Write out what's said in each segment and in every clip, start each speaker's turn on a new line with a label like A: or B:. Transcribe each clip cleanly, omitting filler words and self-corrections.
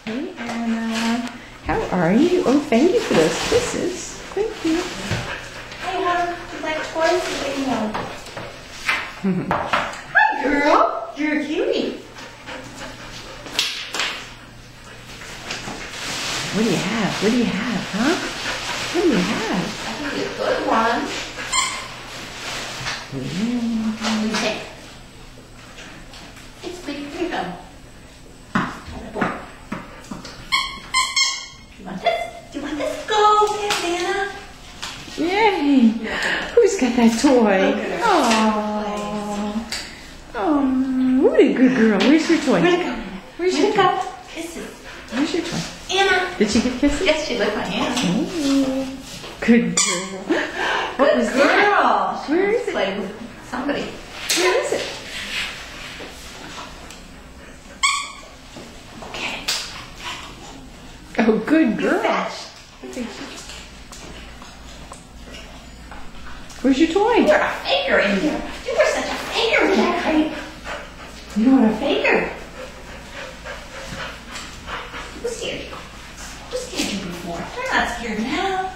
A: Hey, Anna. How are you? Oh, thank you for those kisses. Thank you.
B: Hey, hon. You like toys? You getting one? Hi, girl. You're a cutie.
A: What do you have? What do you have, huh? What do you have?
B: I think it's a good one. What do you think? It's big. Here you go. Do you want this? Do you want this? Go, Santa.
A: Yay! Who's got that toy?
B: Look at her.
A: Oh, oh, what a good girl. Where's your toy?
B: Where'd it go?
A: Where's
B: Where'd
A: your
B: it
A: toy?
B: go? Kisses.
A: Where's your toy?
B: Anna.
A: Did she get kisses?
B: Yes, she licked my hand.
A: Oh, good girl. What was
B: Good
A: that?
B: girl.
A: Where is it?
B: Play with somebody.
A: Where is it?
B: Okay.
A: Oh, good girl.
B: Fetch.
A: Where's your toy?
B: You're a faker in here. You were such a faker in that crate. You were a faker. Who scared you? Who scared you before? They're not scared now.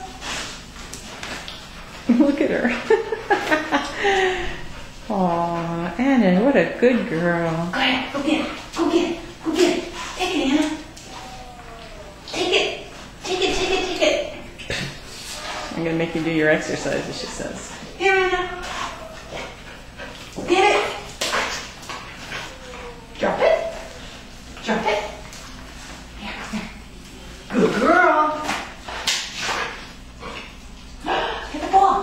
A: Look at her. Aw, Anna, what a good girl.
B: Go ahead. Go get it. Go get it. Go get it. Take it, Anna. Take it. Take it. Take it. Take it.
A: I'm gonna make you do your exercises, she says.
B: Here, Anna. Get it. Drop it. Drop it. Here, come here. Good girl. Get the ball.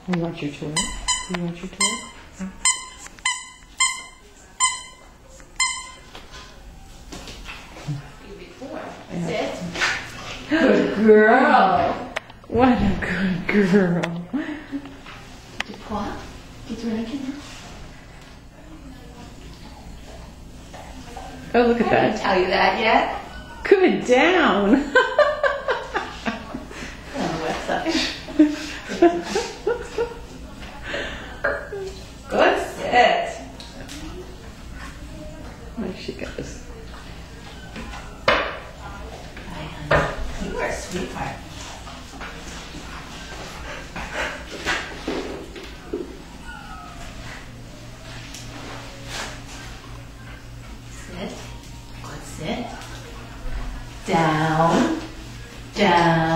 A: You want your toy? You want your toy?
B: Before. That's it. Good girl.
A: What a good girl.
B: Did you pull up? Did you really get it?
A: Oh, look at
B: I didn't
A: that.
B: tell you that yet.
A: Good down.
B: On the website. Good sit.
A: There she goes.
B: You are a sweetheart. Sit. Good sit. Down. Down.